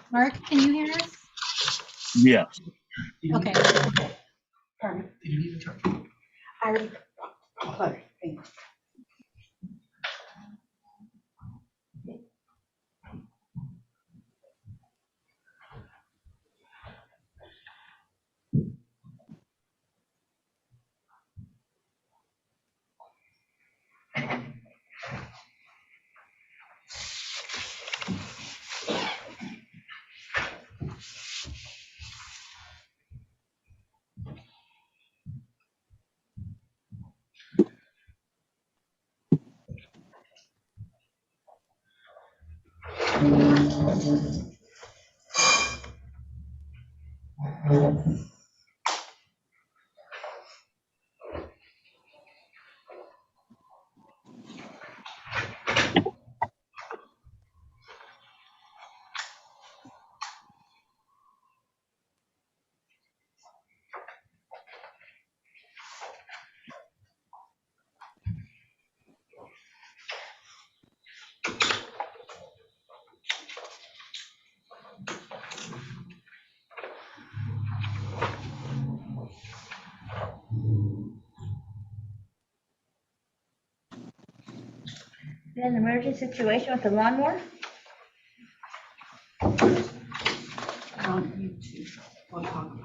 Mark, can you hear us? Yes. Okay. Pardon? Did you leave the truck? I already. Oh, thanks. An emergency situation with the lawnmower? On YouTube. We'll talk about it.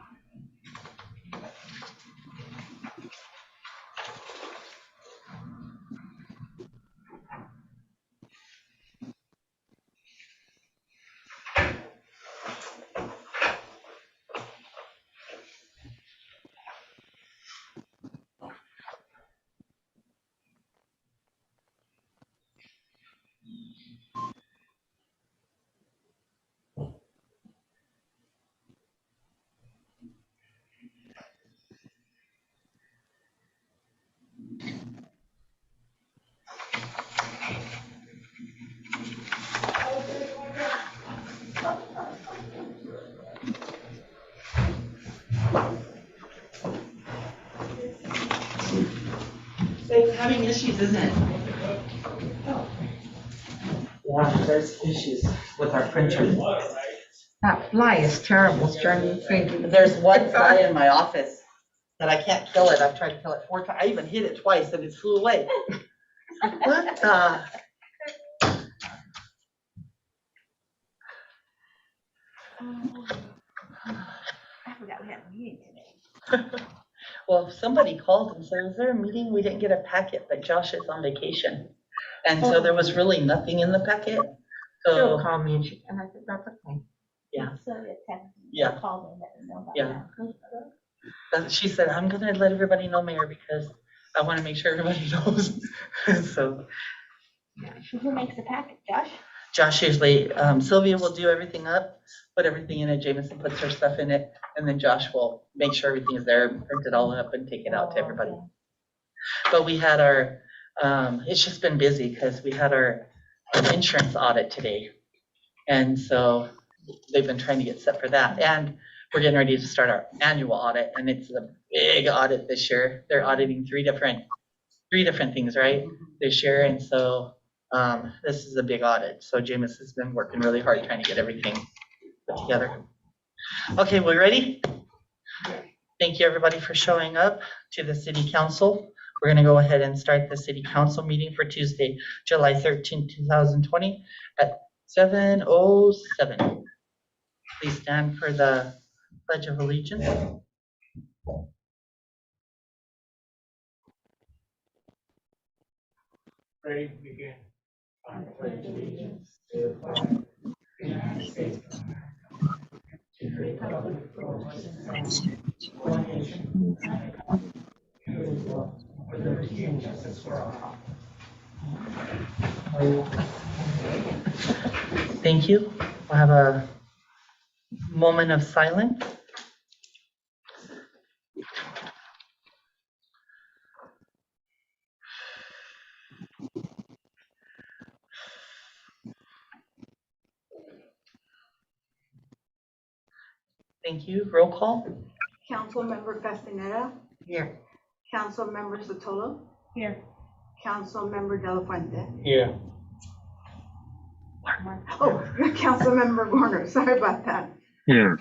It's having issues, isn't it? Yeah, there's issues with our printer. That fly is terrible, it's driving me crazy. There's one fly in my office that I can't kill it. I've tried to kill it 4 times. I even hit it twice and it flew away. What the? I forgot we had a meeting today. Well, somebody called and said, is there a meeting? We didn't get a packet, but Josh is on vacation. And so there was really nothing in the packet. She'll So, call me and I said, that's okay. Yeah. Sylvia texted me, Yeah. called me, let me know about Yeah. that. she said, I'm gonna let everybody know, Mayor, because I want to make sure everybody knows. So Who makes the packet, Josh? Josh usually, Sylvia will do everything up, put everything in it, Jameson puts her stuff in it, and then Josh will make sure everything is there, print it all up and take it out to everybody. But we had our, it's just been busy because we had our insurance audit today. And so they've been trying to get set for that. And we're getting ready to start our annual audit, and it's a big audit this year. They're auditing three different things, right, this year. And so this is a big audit. So Jameis has been working really hard trying to get everything put together. Okay, we ready? Thank you, everybody, for showing up to the City Council. We're going to go ahead and start the City Council meeting for Tuesday, July 13, 2020 at 7:07. Please stand for the Pledge of Allegiance. Ready, begin. I pledge allegiance to the flag of the United States of America, to the republic for which it stands, one nation, under God, indivisible, with liberty and justice for all. Thank you. We'll have a moment of silence. Thank you. Roll call? Councilmember Castaneda, Here. Councilmember Sotolo, Here. Councilmember De La Fuente. Here. Oh, Councilmember Warner, sorry about that. Here.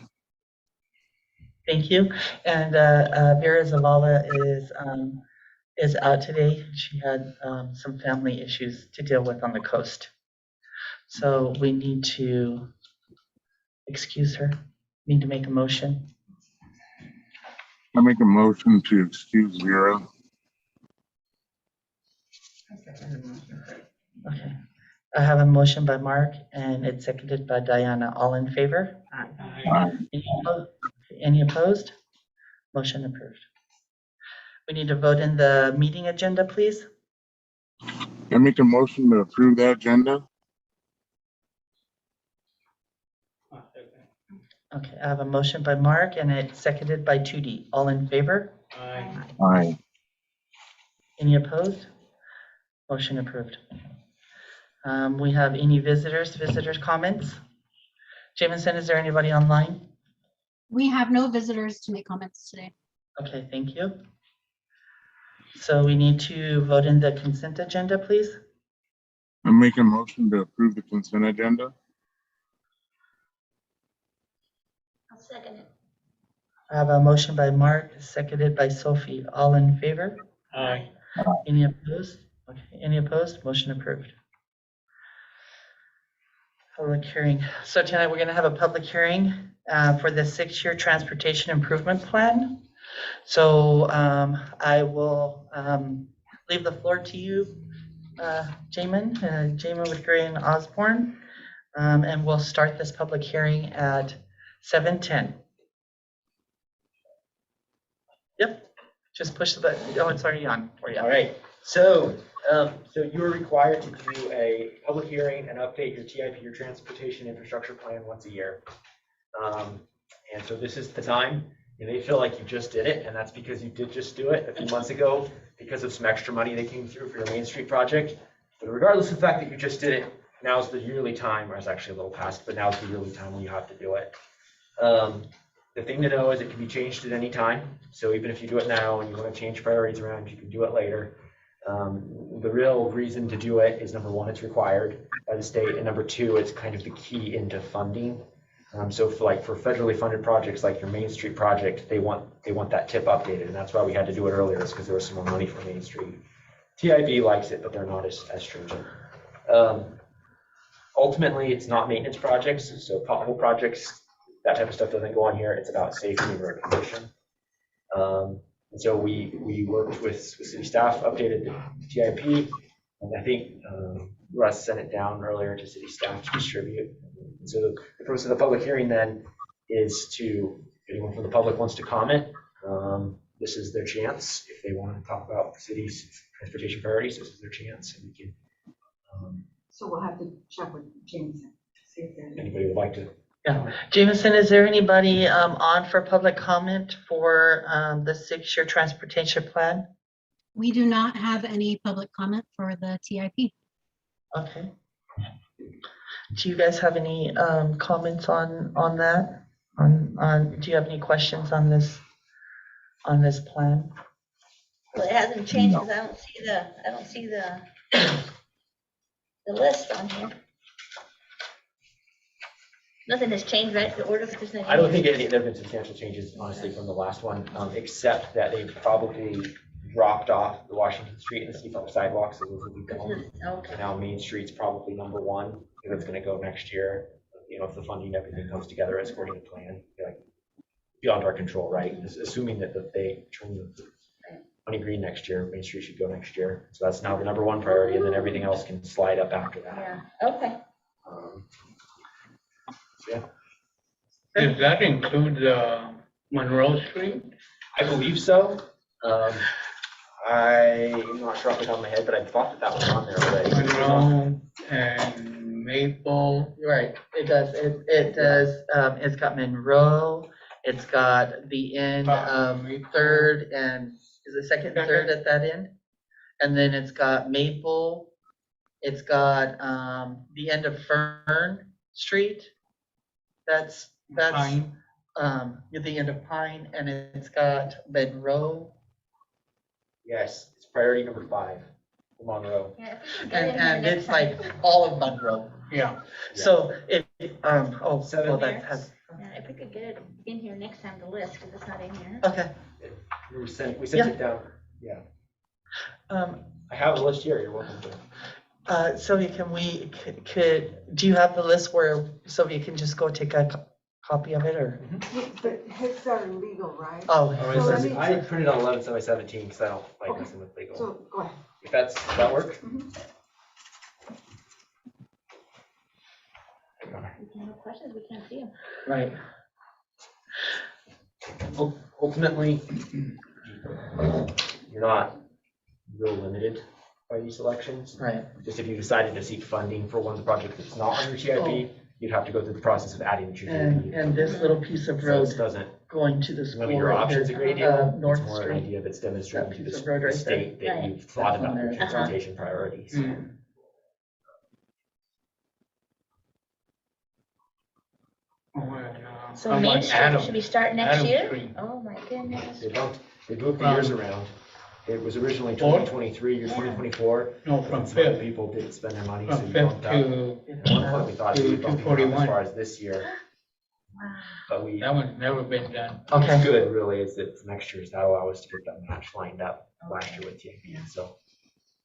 Thank you. And Vera Zavala is out today. She had some family issues to deal with on the coast. So we need to excuse her. Need to make a motion. I make a motion to excuse Vera. Okay. I have a motion by Mark and it's seconded by Diana. All in favor? Aye. Any opposed? Motion approved. We need to vote in the meeting agenda, please. I make a motion to approve that agenda. Okay, I have a motion by Mark and it's seconded by 2D. All in favor? Aye. Any opposed? Motion approved. We have any visitors comments? Jameson, is there anybody online? We have no visitors to make comments today. Okay, thank you. So we need to vote in the consent agenda, please. I make a motion to approve the consent agenda. I'll second it. I have a motion by Mark, seconded by Sophie. All in favor? Aye. Any opposed? Okay, any opposed? Motion approved. Public hearing. So tonight we're going to have a public hearing for the 6-year transportation improvement plan. So I will leave the floor to you, Jamin with Gray and Osborne, and we'll start this public hearing at 7:10. Yep, just push the button. Oh, it's already on for you. All right, so you are required to do a public hearing and update your TIP, your transportation infrastructure plan, once a year. And so this is the time. You may feel like you just did it, and that's because you did just do it a few months ago because of some extra money that came through for your Main Street project. But regardless of the fact that you just did it, now's the yearly time, or it's actually a little past, but now's the yearly time when you have to do it. The thing to know is it can be changed at any time. So even if you do it now and you want to change priorities around, you can do it later. The real reason to do it is, number one, it's required by the state, and number two, it's kind of the key into funding. So for federally funded projects like your Main Street project, they want that tip updated, and that's why we had to do it earlier, is because there was some more money for Main Street. TIB likes it, but they're not as stringent. Ultimately, it's not maintenance projects, so pothole projects, that type of stuff doesn't go on here. It's about safety and road condition. And so we worked with city staff, updated the TIP, and I think Russ sent it down earlier to city staff to distribute. And so the purpose of the public hearing then is to, if anyone from the public wants to comment, this is their chance. If they want to talk about the city's transportation priorities, this is their chance, and we can. So we'll have to check with Jameson to see if there's Anybody would like to. Yeah, Jameson, is there anybody on for public comment for the 6-year transportation plan? We do not have any public comment for the TIP. Okay. Do you guys have any comments on that? Do you have any questions on this plan? Well, it hasn't changed because I don't see the list on here. Nothing has changed, right? The order of I don't think there have been substantial changes, honestly, from the last one, except that they probably dropped off the Washington Street and the Seafront sidewalks. So those will be gone. Okay. So now Main Street's probably number one, because it's going to go next year. You know, if the funding, everything comes together as according to plan, like beyond our control, right? Assuming that they turn the money green next year, Main Street should go next year. So that's now the number one priority, and then everything else can slide up after that. Yeah, okay. Yeah. Does that include Monroe Street? I believe so. I'm not sure off the top of my head, but I thought that was on there already. Monroe and Maple. Right, it does. It does. It's got Monroe. It's got the end of 3rd and is the 2nd and 3rd at that end, and then it's got Maple. It's got the end of Fern Street. That's Pine. at the end of Pine, and it's got Monroe. Yes, it's priority number 5, Monroe. Yeah, if we could get in here And next it's like time. all of Monroe. Yeah. So if, oh, Seven well, that years. has, Yeah, if we could get it in here next time, the list, because it's not in here. okay. We sent Yeah. it down. Yeah. Um, I have the list here. You're welcome to. Sylvia, do you have the list where Sylvia can just go take a copy of it, or? But hits are legal, right? Oh, So let me- I printed on 11/7/17 because I don't like messing with legal. So, go ahead. If does that work? If you have no questions, we can't see them. right. Ultimately, you're not real limited by these selections. Right. Just if you decided to seek funding for one of the projects that's not on your CIP, you'd have to go through the process of adding it to your CIP. And this little piece of So road this doesn't going to the school. limit your right options a there, great deal. North It's more an Street. idea that's demonstrating That to piece the of road right state that Right. you've thought That's on about your there. transportation priorities. Mm. Oh, and, So how Main about Street, Adam? should we start next Adam year? Street. Oh, my goodness. They moved the years around. It was originally 2023, you're 2024. No, from Some other Fifth, people didn't spend their money, so from you Fifth bumped up. to, At one point, we thought to we would bump it up as 241. far as this year, Wow. but we, that one's never been done. it's Okay. good really, is that for next year's, that'll allow us to get that match lined up last year with TAP. So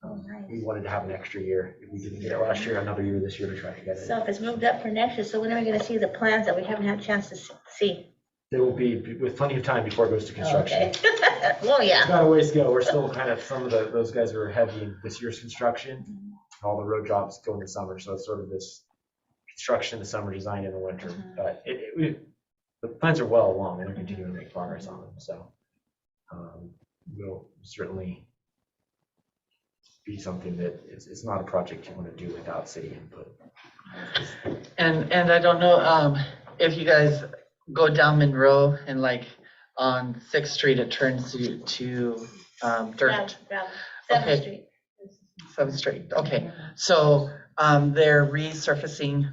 Oh, nice. we wanted to have an extra year. If we didn't get it last year, another year this year to try to get it. So if it's moved up for next year, so when are we gonna see the plans that we haven't had a chance to see? There will be, with plenty of time before it goes to construction. Okay. Well, We've yeah. got a ways to go. We're still kind of, some of those guys are heavy in this year's construction. All the road jobs go in the summer, so it's sort of this construction in the summer, design in the winter. But the plans are well along and they're continuing to make progress on them, so we'll certainly be something that it's not a project you want to do without city input. And I don't know, if you guys go down Monroe and like on 6th Street, it turns to dirt. Gravel. Okay. 7th Street. 7th Street, okay. So, they're resurfacing,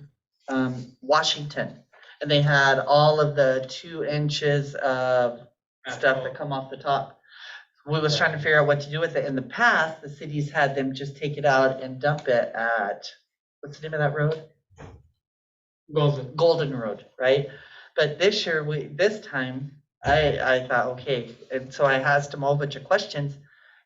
Washington. And they had all of the 2 inches of stuff that come off the top. We was trying to figure out what to do with it. In the past, the cities had them just take it out and dump it at, what's the name of that road? Golden Road, right? But this year, this time, I thought, okay, and so I asked them a whole bunch of questions.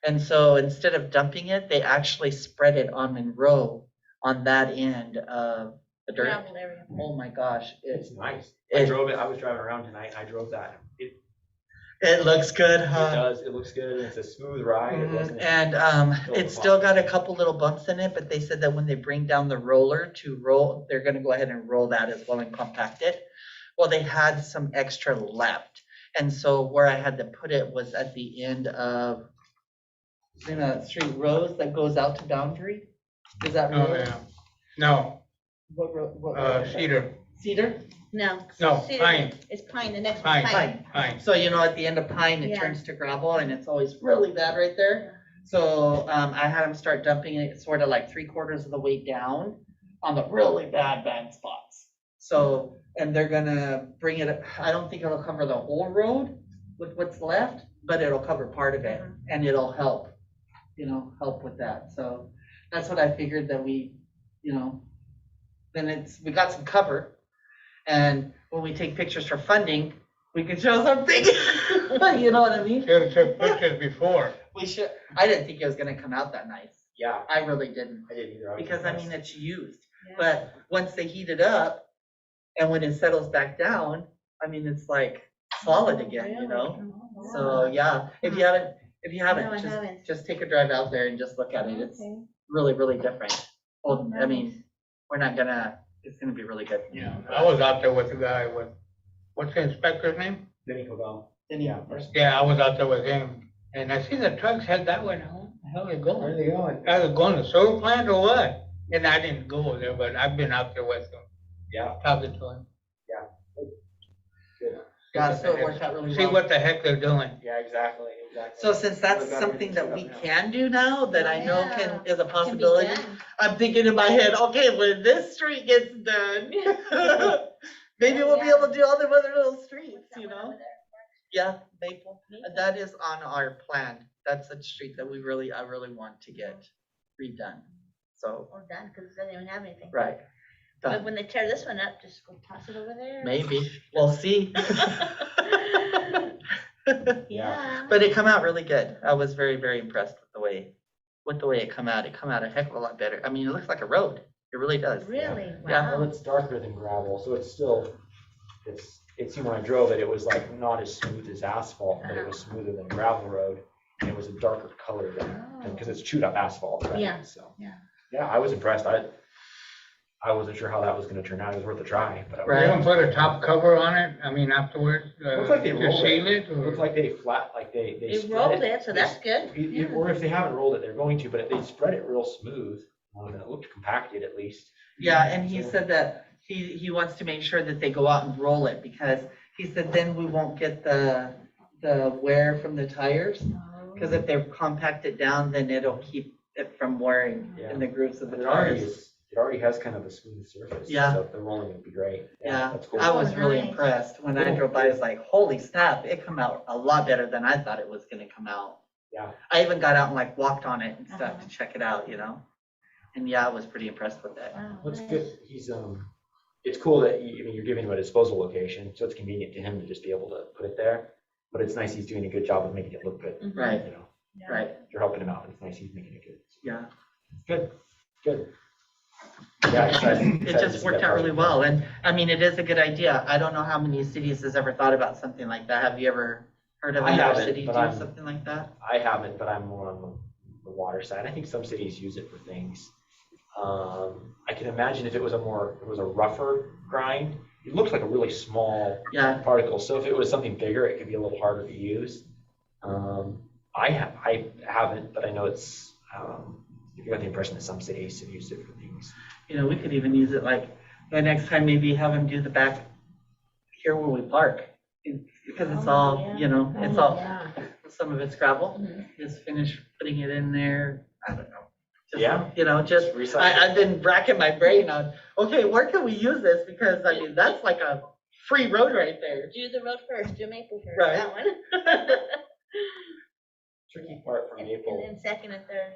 And so instead of dumping it, they actually spread it on Monroe on that end of the dirt. Gravel area. Oh my gosh, It's nice. I drove it. I was driving around tonight. I drove that. it looks good, It huh? does. It looks good. It's a smooth ride. It wasn't. And it's still got a couple little bumps in it, but they said that when they bring down the roller to roll, they're gonna go ahead and roll that as well and compact it. Well, they had some extra left. And so where I had to put it was at the end of, Street Rose that goes out to Boundary. Is that Oh, road? yeah. No, What road? What road is that? Cedar, Cedar? No. no, Cedar. Pine, It's Pine, the next one's Pine, Pine. Pine. So at the end of Pine, it Yeah. turns to gravel and it's always really bad right there. So I had them start dumping it sort of like 3/4 of the way down on the really bad spots. So, and they're gonna bring it, I don't think it'll cover the whole road with what's left, but it'll cover part of it and it'll help, help with that. So that's what I figured that we, then we got some cover. And when we take pictures for funding, we can show something. You know what I mean? Should have took pictures before. We should. I didn't think it was gonna come out that nice. Yeah, I really didn't. I didn't either. Because it's used. Yeah. But once they heat it up and when it settles back down, it's like solid again, So yeah, if you haven't, No, I just haven't. just take a drive out there and just look at it. It's Okay. really, really different. Well, nice. it's gonna be really good. Yeah, I was out there with the guy with, what's the inspector's name? Then you go down. Then Yeah. Yeah, I was out there with him, and I see the trucks head that way. Now, where the hell are they going? they going? Are they going to sewer plant or what? And I didn't go there, but I've been out there with him, Yeah. talking to him. Yeah, so it worked out really See well. what the heck they're doing. Yeah, exactly. So since that's something that we can do now, that I know is a Can be possibility, done. I'm thinking in my head, okay, when this street gets done, Maybe we'll be able to do all the other little streets, What's that you one know? over there? Yeah, Maple. Maple? That is on our plan. That's a street that I really want to get redone. So, Oh, done, because it doesn't even have anything. right. But Done. when they tear this one up, just go toss it over there. Maybe. We'll see. Yeah. But it come out really good. I was very, very impressed with the way it come out. It come out a heck of a lot better. I mean, it looks like a road. It really does. Really? Yeah. Well, Wow. it's darker than gravel, so it's still, it seemed when I drove it, it was like not as smooth as asphalt, but it was smoother than a gravel road. And it was a darker color than, because it's chewed up asphalt, right? Yeah, So, yeah. yeah, I was impressed. I wasn't sure how that was gonna turn out. It was worth a try, but. Right. They don't put a top cover on it, I mean, afterwards, Looks like they to rolled seal it. it? or- Looks like they flat, like they They spread rolled it, so that's good. Or if they haven't rolled it, they're going to, but they spread it real smooth. And it looked compacted at least. Yeah, and he So- said that he wants to make sure that they go out and roll it because he said then we won't get the wear from the tires. Because if they compact it down, then it'll keep it from wearing in the grooves of the But it already tires. is, it already has kind of a smooth surface. Yeah. So if they're rolling, it'd be great. Yeah, That's cool. I was really Nice. impressed. When I Cool. drove by, I was like, holy snap, it come out a lot better than I thought it was gonna come out. Yeah. I even got out and like walked on it and stuff Uh-huh. to check it out, you know? And yeah, I was pretty impressed with it. Wow. That's nice. good. He's, it's cool that, you're giving him a disposal location, so it's convenient to him to just be able to put it there. But it's nice he's doing a good job of making it look good. Mhm. Right. You know, Yeah. Right, if you're helping him out, it's nice he's making it good. yeah. Good, good. Yeah, excited It to just see worked that out really project. well. And I mean, it is a good idea. I don't know how many cities has ever thought about something like that. Have you ever heard of I another haven't, city but doing I'm- something like that? I haven't, but I'm more on the water side. I think some cities use it for things. I can imagine if it was a rougher grind, it looks like a really small Yeah, particle. So if it was something bigger, it could be a little harder to use. I haven't, but I know it's, you got the impression that some cities have used it for things. you know, we could even use it like, the next time maybe have them do the back here where we park. Because it's Oh, all, yeah. you know, it's Oh, all, yeah. some of it's gravel. Mhm. Just finish putting it in there. I don't know. Just, Yeah. You know, just, Recycle. I've been racking my brain on, okay, where can we use this? Because I mean, that's like a free road right there. Do the road first, do Maple first, Right. that one. Tricky part for And Maple then second and third.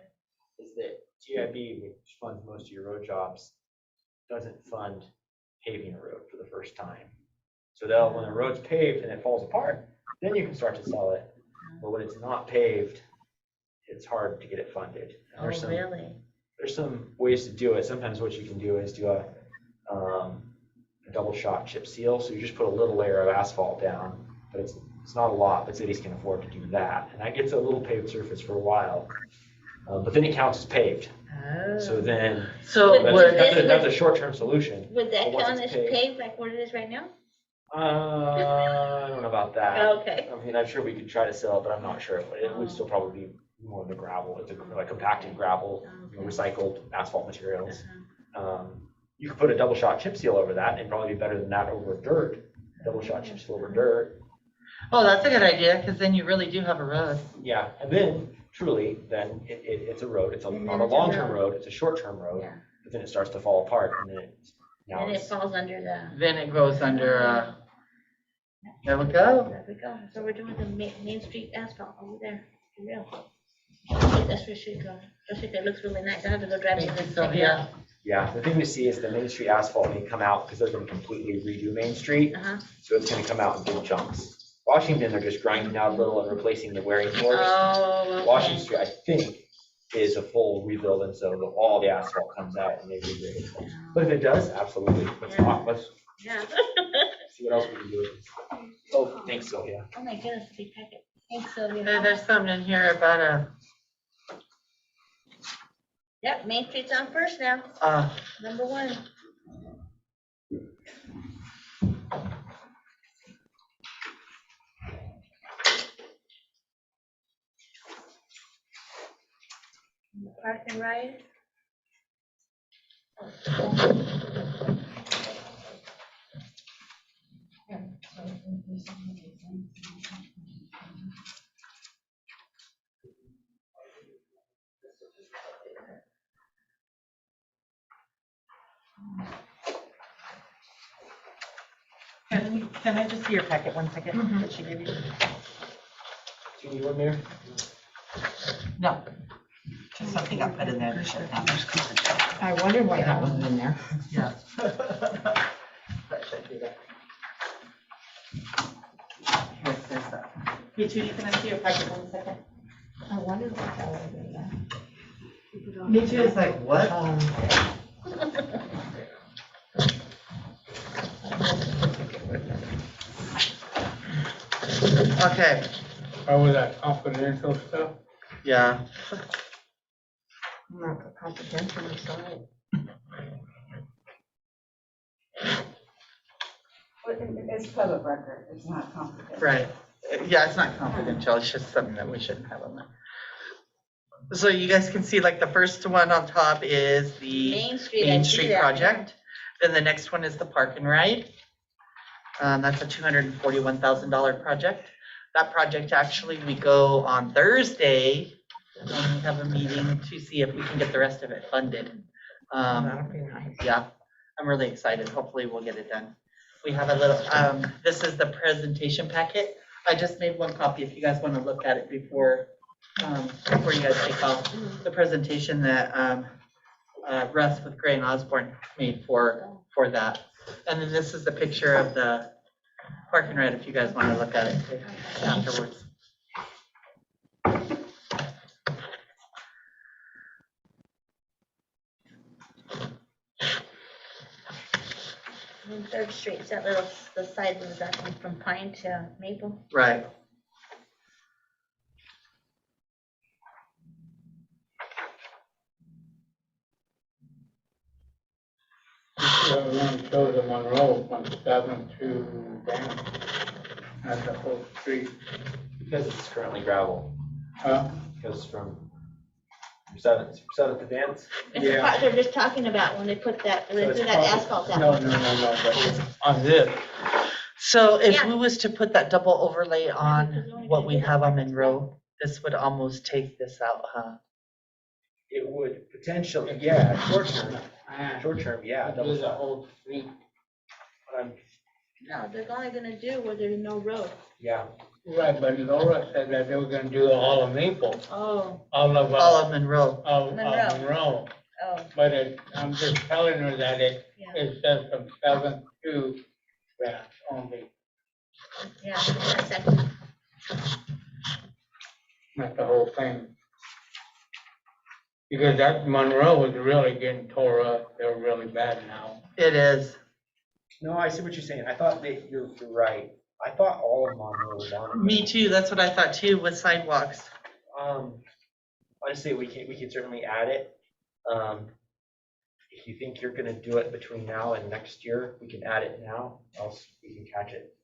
is that GIB, which funds most of your road jobs, doesn't fund paving a road for the first time. So when the road's paved and it falls apart, then you can start to sell it. But when it's not paved, it's hard to get it funded. And Oh, there's really? some ways to do it. Sometimes what you can do is do a double shot chip seal. So you just put a little layer of asphalt down, but it's not a lot, but cities can afford to do that. And that gets a little paved surface for a while. But then it counts as paved. So then So But would, that's a short-term solution. Would that But once count it's as paved like what it is right now? I don't know about that. Okay. I mean, I'm sure we could try to sell it, but I'm not sure. It would still probably be more of the gravel. It's like compacted gravel, recycled asphalt materials. You could put a double shot chip seal over that and probably be better than that over dirt. Double shot chip seal over dirt. oh, that's a good idea, because then you really do have a road. Yeah, and then truly, then it's a road. It's And then not a it's a long-term road. road. It's a short-term road. Yeah. But then it starts to fall apart, and then now And it it's. falls under the, Then it goes under, there we go. there we go. So we're doing the Main Street asphalt over there, for real. That's where it should go. Especially if it looks really nice. I have to go drive it Thank you, and check it Sylvia. out. Yeah, the thing to see is the Main Street asphalt may come out because they're going to completely redo Main Street. Uh-huh. So it's gonna come out in big chunks. Washington, they're just grinding out a little and replacing the wearing forks. Oh, okay. Washington Street, I think, is a full rebuild, and so all the asphalt comes out and they regrade it. But if it does, absolutely, let's talk, let's Yeah. see what else we can do with this. Oh, thanks, Sylvia. Oh my goodness, big packet. Thanks, Sylvia. There's something in here about Yep, Main Street's on first now, number one. Park and ride. Can I just see your packet 1 second? Mhm. That she gave you? Do you want Mayor? No. Just something got put in there that shouldn't have. I wondered why that wasn't in there. Yeah. That should be there. Here, there's that. Hey, Judy, can I see your packet 1 second? I wondered why that wasn't in there. Me too, it's like, what? Okay, Or was that confidential stuff? yeah. Not confidential, I'm sorry. It's public record, it's not confidential. Right. Yeah, it's not confidential, it's just something that we shouldn't have on there. So you guys can see like the first one on top is the Main Street. I Main see Street that. project. Then the next one is the Park and Ride. That's a $241,000 project. That project, actually, we go on Thursday, and we have a meeting to see if we can get the rest of it funded. That'll be nice. Yeah, I'm really excited. Hopefully we'll get it done. We have a little, this is the presentation packet. I just made one copy if you guys want to look at it before you guys take off. The presentation that Russ with Gray and Osborne made for that. And then this is the picture of the Park and Ride if you guys want to look at it afterwards. And Third Street, is that little, the side was that one from Pine to Maple? Right. The other one shows the Monroe from 7 to down. That's the whole street. Because it's currently gravel. Goes from 7th to Vance. It's the part they're just talking about when they put that, when they it's threw that probably- asphalt down. No, but it's on this. So if Yeah. we was to put that double overlay because on they're only what gonna we do that have on part. Monroe, this would almost take this out, huh? It would potentially, yeah, short term, yeah, double This is the shot. whole street. No, they're only gonna do where there's no road. Yeah, Right, but Laura said that they were gonna do all of Maple, Oh, all of, All of Monroe. Monroe. Monroe. oh, But I'm just telling her that it yeah, says from 7 to that only, yeah, exactly. not the whole thing. Because that Monroe was really getting tore up, they're really bad now. It is. no, I see what you're saying. I thought that you're right. I thought all of Monroe was on it. Me too. That's what I thought too with sidewalks. Honestly, we can certainly add it. If you think you're gonna do it between now and next year, we can add it now, else we can catch it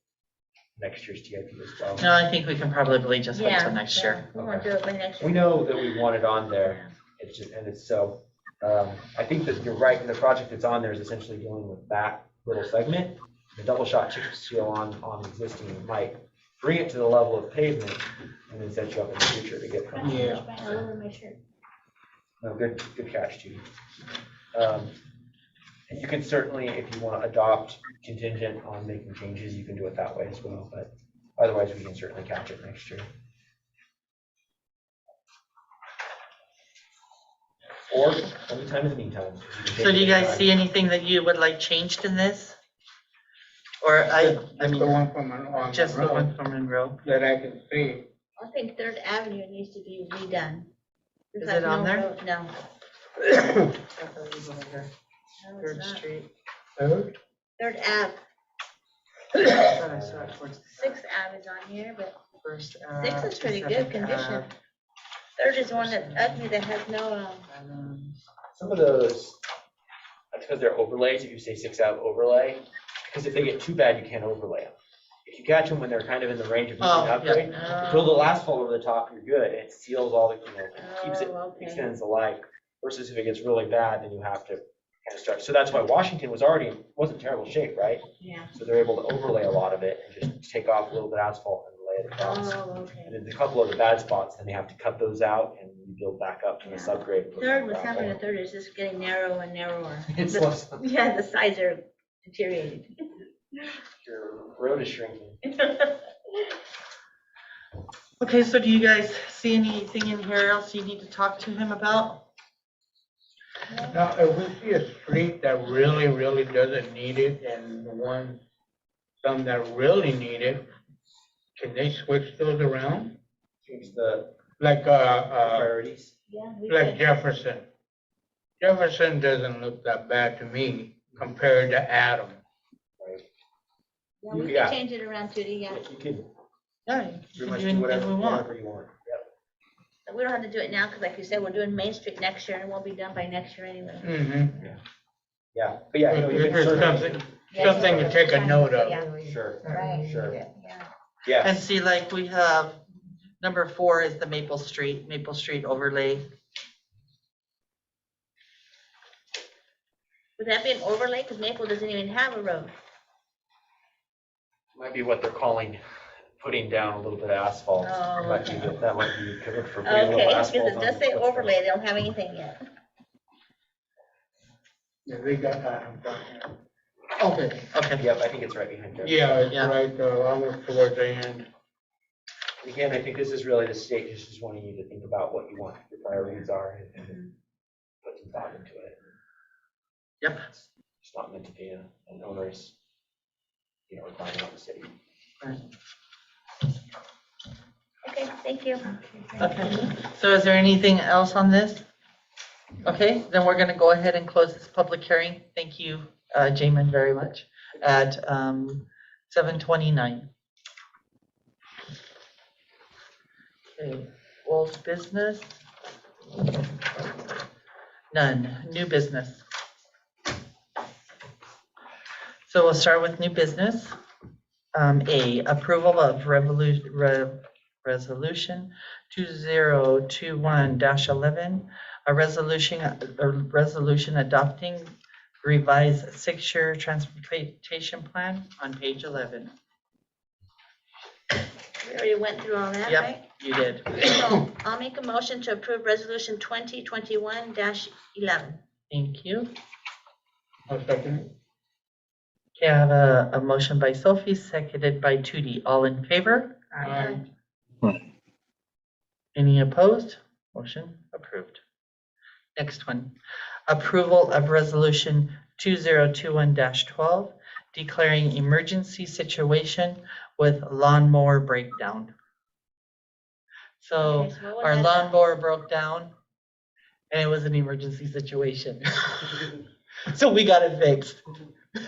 next year's TIP as well. No, I think we can probably just wait Yeah, till next year. We wanna do it by next year. We know that we want it on there. It's just, and it's so, I think that you're right. The project that's on there is essentially dealing with that little segment. The double shot chip seal on existing might bring it to the level of pavement and then set you up in the future to get from. Yeah. I will in my shirt. No, good catch, Judy. And you can certainly, if you want to adopt contingent on making changes, you can do it that way as well, but otherwise we can certainly catch it next year. Or anytime in the meantime. So do you guys see anything that you would like changed in this? Or I Just the mean, one from on just the Monroe one from Monroe? that I can see. I think Third Avenue needs to be redone. There's Is like it on no there? road- No, no, Third it's not. Street. Third? Third Ave, Thought I saw it towards the Sixth Ave is on here, but first. Sixth is pretty good Seventh condition. Ave, Third is one that's ugly that has no, Some of those, that's because they're overlays, if you say 6 out overlay, because if they get too bad, you can't overlay them. If you catch them when they're kind of in the range of Oh, needing an upgrade, Oh. throw a little asphalt over the top, you're good, and it seals all the, keeps it, Oh, okay. extends the life. Versus if it gets really bad, then you have to kind of start. So that's why Washington wasn't terrible shape, right? yeah. So they're able to overlay a lot of it and just take off a little bit of asphalt and lay it across. Oh, okay. And then a couple of the bad spots, then they have to cut those out and rebuild back up to the Yeah. subgrade. Third, what's happening to Third is just getting narrower and narrower. It's The- less. Yeah, the sides are deteriorating. You're road is shrinking. Okay, so do you guys see anything in here else you need to talk to him about? Now, if we see a street that really, really doesn't need it and some that really need it, can they switch those around? Change the Like, priorities. Yeah, we like could. Jefferson. Jefferson doesn't look that bad to me compared to Adam. Right. Yeah, we Yeah. could change it around to the, yeah. You can Yeah, you pretty can much do do whatever, anything we want. whatever you want. Yep. But we don't have to do it now, because like you said, we're doing Main Street next year, and we'll be done by next year anyway. Mm-hmm. Yeah, but yeah, no, you It's can just certainly. something to take a note of. Yeah. Sure, Right. sure. Yeah. Yes. And see, like we have, number 4 is the Maple Street overlay. Would that be an overlay? Because Maple doesn't even have a road. Might be what they're calling putting down a little bit of asphalt. Oh, Might be okay. that might be code for putting a little Okay, asphalt because it does on. say overlay, they don't have anything yet. Yeah, they got Adam down here. Okay. Okay. Yep, I think it's right behind there. Yeah, it's Yeah. right, almost towards the end. Again, I think this is really the state just wanting you to think about what you want your priorities are and put some thought into it. Yep. It's not meant to be an onerous, requirement on the city. Okay, thank you. Okay. So is there anything else on this? Okay, then we're going to go ahead and close this public hearing. Thank you, Jamin, very much. At 7:29. Okay, old business? None. New business. So we'll start with new business. A, approval of resolution 2021-11, a resolution adopting revised 6-year transportation plan on page 11. We already went through all that, Yep, right? you did. So I'll make a motion to approve resolution 2021-11. Thank you. I'll second it. Okay, I have a motion by Sophie, seconded by Tootie. All in favor? Aye. Any opposed? Motion approved. Next one, approval of resolution 2021-12, declaring emergency situation with lawnmower breakdown. So Okay, so what was our that? lawnmower broke down and it was an emergency situation. So we got it fixed.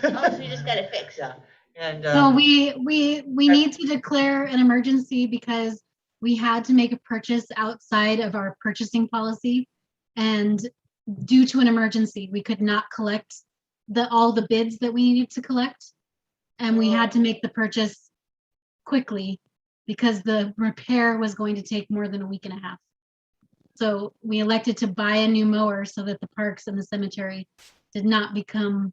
Oh, so you just got it fixed. Yeah, and. So we need to declare an emergency because we had to make a purchase outside of our purchasing policy. And due to an emergency, we could not collect all the bids that we needed to collect. And we had to make the purchase quickly because the repair was going to take more than a week and a half. So we elected to buy a new mower so that the parks and the cemetery did not become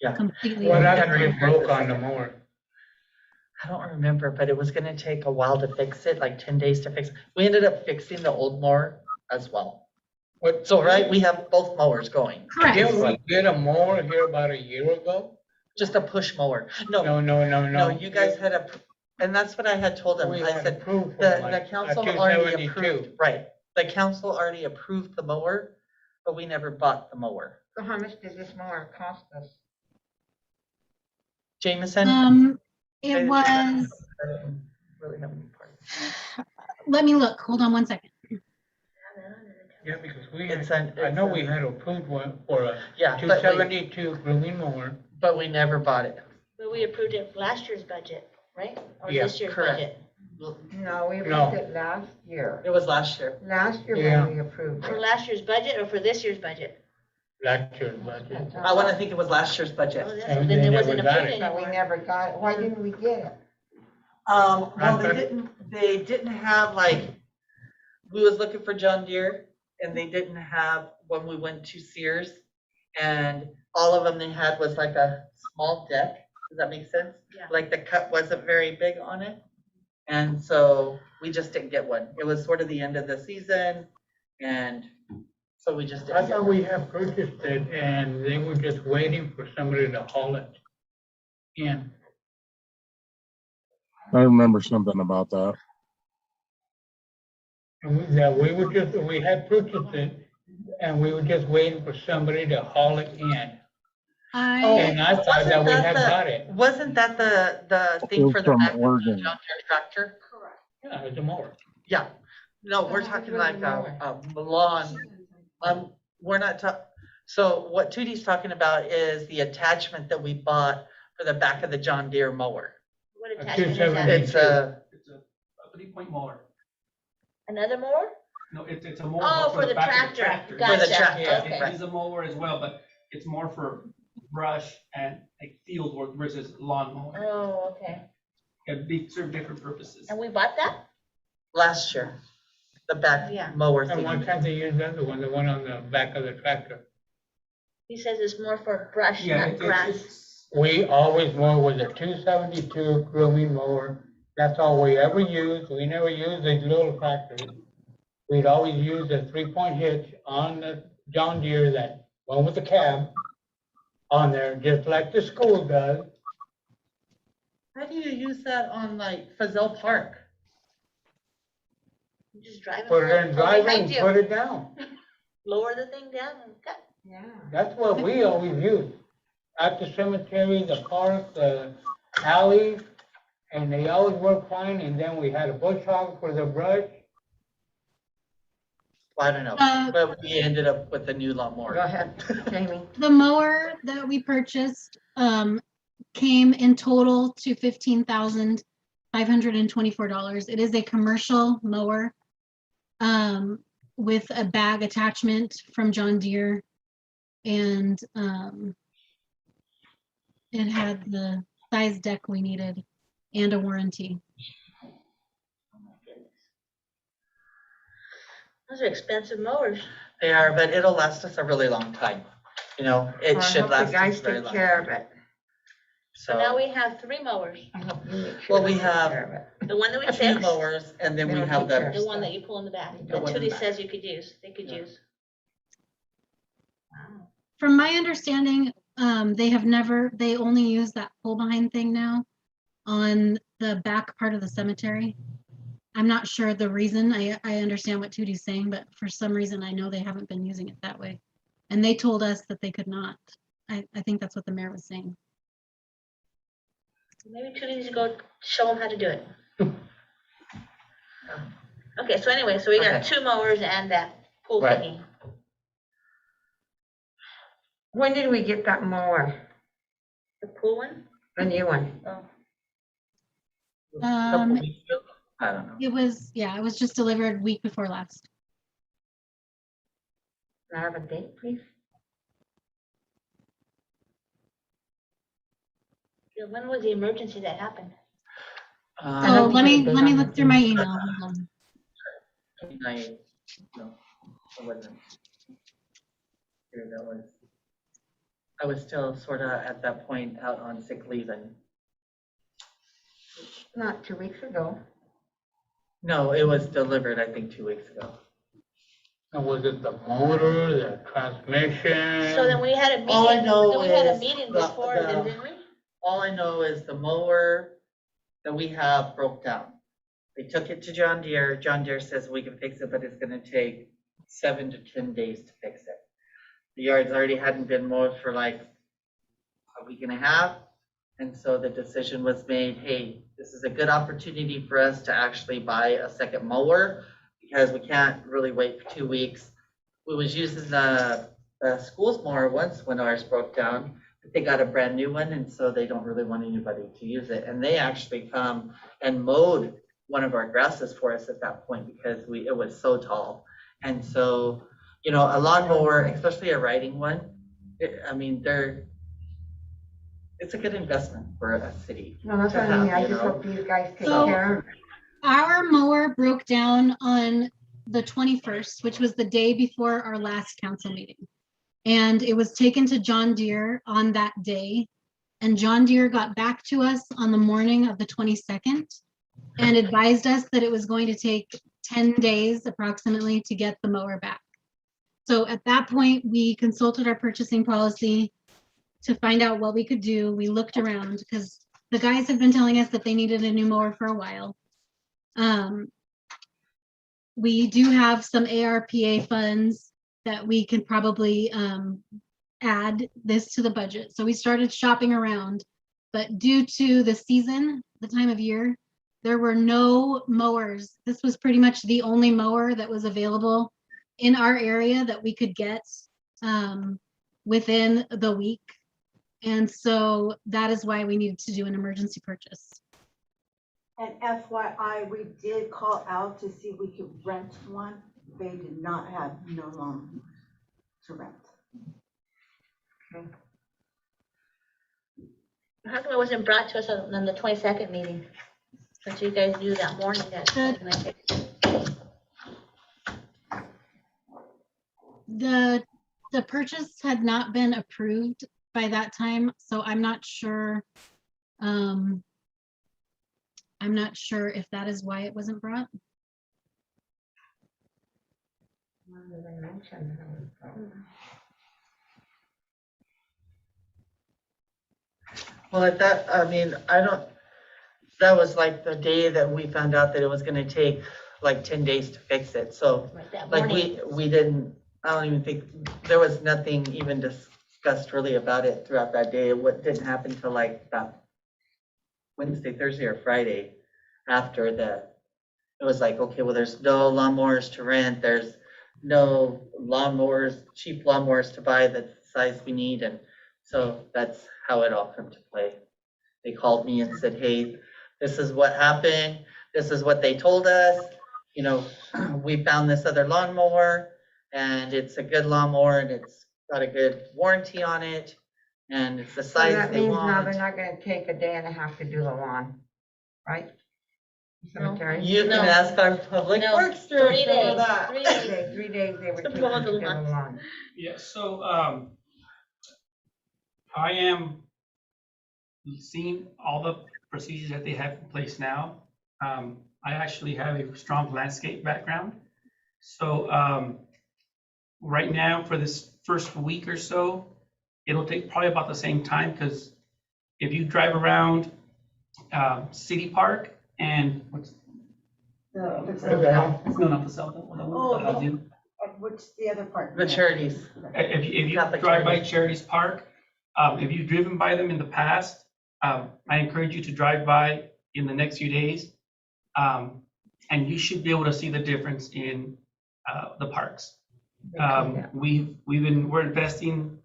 Yeah. completely. What Yeah. actually broke on the mower? I don't remember, but it was gonna take a while to fix it, like 10 days to fix. We ended up fixing the old mower as well. What, So, right, we have both mowers going, Correct. didn't we get a mower here about a year ago? just a push mower. No, No. you guys had and that's what I had told them. We I had said, approved for the like council a already 272. approved, right. The council already approved the mower, but we never bought the mower. So how much does this mower cost us? Jameson? It was, I don't really have any part. let me look, hold on one second. Yeah, because It's I know we had approved one for a Yeah, but 272 grooming mower. we never bought it. But we approved it for last year's budget, right? Or Yeah, this year's correct. budget? No, we No. approved it last year. It was last year. Last year Yeah. when we approved For it. last year's budget or for this year's budget? Last year's budget. I want to think it was last year's Oh, budget. And then they it never wasn't got approved it. But we anymore. never got it. Why didn't we get it? Well, Okay. they didn't have we was looking for John Deere and they didn't have when we went to Sears and all of them they had was like a small deck. Does that make sense? Yeah. Like the cut wasn't very big on it. And so we just didn't get one. It was sort of the end of the season and so we just I didn't get thought one. we had purchased it and they were just waiting for somebody to haul it in. I remember something about that. And we had purchased it, and we were just waiting for somebody to haul it in. And I thought that we had got it. Wasn't that the It thing was for the from back of the Oregon. John Deere tractor? Yeah, it was a mower. Yeah, no, we're talking like a lawn, we're not so what Tootie's talking about is the attachment that we bought for the back of the John Deere mower. What A attachment is 270. that? It's a, A 3-point mower. Another mower? No, it's a mower. Oh, but for the back of tractor. For the Gotcha, tractor, okay. right. It is a mower as well, but it's more for brush and like field work versus lawnmower. Oh, okay. They serve different purposes. And we bought that? last year, the back Yeah. mower And one thing. time they used the other one, the one on the back of the tractor. He says it's more for brush, Yeah, not grass. We always mow with a 272 grooming mower. That's all we ever used. We never used these little tractors. We'd always use a 3-point hitch on the John Deere, that one with the cab on there, just like the school does. How do you use that on like Fazell Park? You just drive it. Put it in drive and put it down. Lower the thing down and cut. Yeah. That's what we always use. At the cemetery, the park, the alley, and they always work fine. And then we had a bush hog for the brush. Well, I don't know, but we ended up with a new lawnmower. Go ahead, Jamie. The mower that we purchased came in total to $15,524. It is a commercial mower with a bag attachment from John Deere, and it had the size deck we needed and a warranty. Those are expensive mowers. They are, but it'll last us a really long time. You know, it Well, I should hope last the guys us very take long. care of it. So now So, we have 3 mowers. I hope you make Well, sure we they take have care of it. The one that we a few fixed, mowers, and then They we don't have take care the, of the one that you pull in the back, The that one in Tootie the back. says you could use, they could Yeah. use. Wow. From my understanding, they only use that pull behind thing now on the back part of the cemetery. I'm not sure the reason. I understand what Tootie's saying, but for some reason I know they haven't been using it that way. And they told us that they could not. I think that's what the mayor was saying. Maybe Tootie needs to go show them how to do it. Okay, so anyway, so we got Okay. 2 mowers and that pull Right. thingy. When did we get that mower, The pull one? the new one? Oh, couple weeks ago. I don't know. It was just delivered week before last. Can I have a date, please? yeah, when was the emergency that happened? I So don't let me think they look through my email. Hold on. No, it wasn't. Here, I was still sort of at that point out on sick leave, and Not 2 weeks ago. no, it was delivered, I think, 2 weeks ago. And was it the motor, the transmission? So then we had a meeting, All I know then we had a is meeting the- before the- then, didn't we? All I know is the mower that we have broke down. They took it to John Deere. John Deere says we can fix it, but it's gonna take 7 to 10 days to fix it. The yards already hadn't been mowed for like a week and a half. And so the decision was made, hey, this is a good opportunity for us to actually buy a second mower because we can't really wait for 2 weeks. We was using the school's mower once when ours broke down. They got a brand new one, and so they don't really want anybody to use it. And they actually come and mowed one of our grasses for us at that point because it was so tall. And so, you know, a lawnmower, especially a riding one, it's a good investment for a city. No, that's what I mean. I You just know? hope these guys take So- care of it. Our mower broke down on the 21st, which was the day before our last council meeting. And it was taken to John Deere on that day. And John Deere got back to us on the morning of the 22nd and advised us that it was going to take 10 days approximately to get the mower back. So at that point, we consulted our purchasing policy to find out what we could do. We looked around because the guys have been telling us that they needed a new mower for a while. We do have some ARPA funds that we can probably add this to the budget. So we started shopping around, but due to the season, the time of year, there were no mowers. This was pretty much the only mower that was available in our area that we could get within the week. And so that is why we needed to do an emergency purchase. And FYI, we did call out to see if we could rent one. They did not have no lawn to rent. How come it wasn't brought to us on the 22nd meeting? But you guys knew that morning that. The purchase had not been approved by that time, so I'm not sure. I'm not sure if that is why it wasn't brought. Well, at that, I mean, that was like the day that we found out that it was gonna take like 10 days to fix it. So Right, that like morning. we didn't, I don't even think, there was nothing even discussed really about it throughout that day. What didn't happen till like that Wednesday, Thursday, or Friday after that. It was like, okay, well, there's no lawnmowers to rent. There's no lawnmowers, cheap lawnmowers to buy the size we need. And so that's how it all come to play. They called me and said, hey, this is what happened. This is what they told us. You know, we found this other lawnmower and it's a good lawnmower and it's got a good warranty on it. And it's the So size that they means now want. they're not gonna take a day and a half to do the lawn, right? Cemetery? You can No. ask our public No, works 3 director days, for that. 3 days. Okay, 3 days they were Some taking people to do do the months. lawn. Yeah, so, I am seeing all the procedures that they have in place now. I actually have a strong landscape background. So, right now for this first week or so, it'll take probably about the same time, because if you drive around, City Park and what's, no, not the south, Which the other part? The charities. If you Not the drive by charities. Charities Park, if you've driven by them in the past, I encourage you to drive by in the next few days. And you should be able to see the difference in the parks. We're investing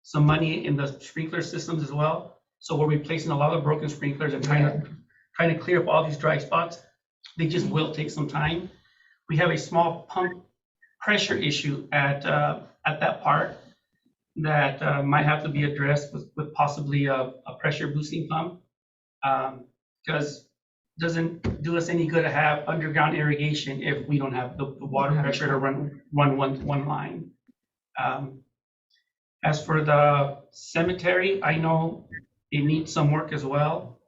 some money in the sprinkler systems as well. So we're replacing a lot of broken sprinklers and trying to clear up all these dry spots. They just will take some time. We have a small pump pressure issue at that park that might have to be addressed with possibly a pressure boosting pump. Because it doesn't do us any good to have underground irrigation if we don't have the water pressure to run one line. As for the cemetery, I know it needs some work as well.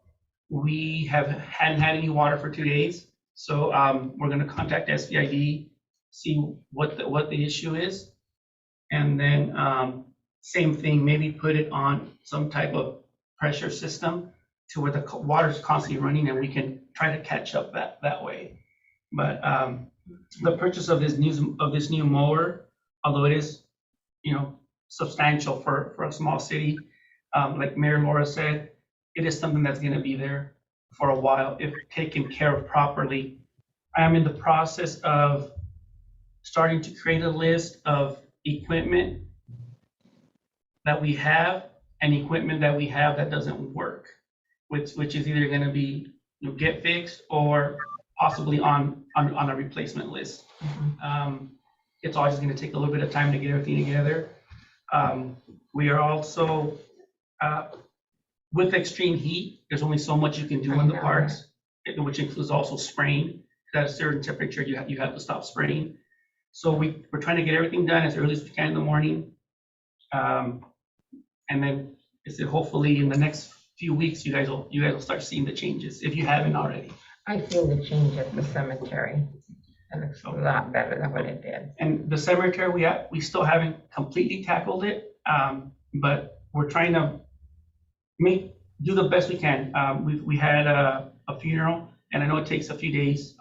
We hadn't had any water for 2 days, so we're going to contact SVID, see what the issue is, and then same thing, maybe put it on some type of pressure system to where the water's constantly running and we can try to catch up that way. But the purchase of this new mower, although it is, substantial for a small city, like Mayor Laura said, it is something that's going to be there for a while if taken care of properly. I am in the process of starting to create a list of equipment that we have and equipment that we have that doesn't work, which is either going to be get fixed or possibly on a replacement list. It's always going to take a little bit of time to get everything together. We are also with extreme heat, there's only so much you can do in the parks, which includes also spraying. At a certain temperature, you have to stop spraying. So we're trying to get everything done as early as we can in the morning. And then hopefully in the next few weeks, you guys will start seeing the changes if you haven't already. I feel the change at the cemetery. It looks a lot better than what it did. And the cemetery, we still haven't completely tackled it, but we're trying to make do the best we can. We had a funeral, and I know it takes a few days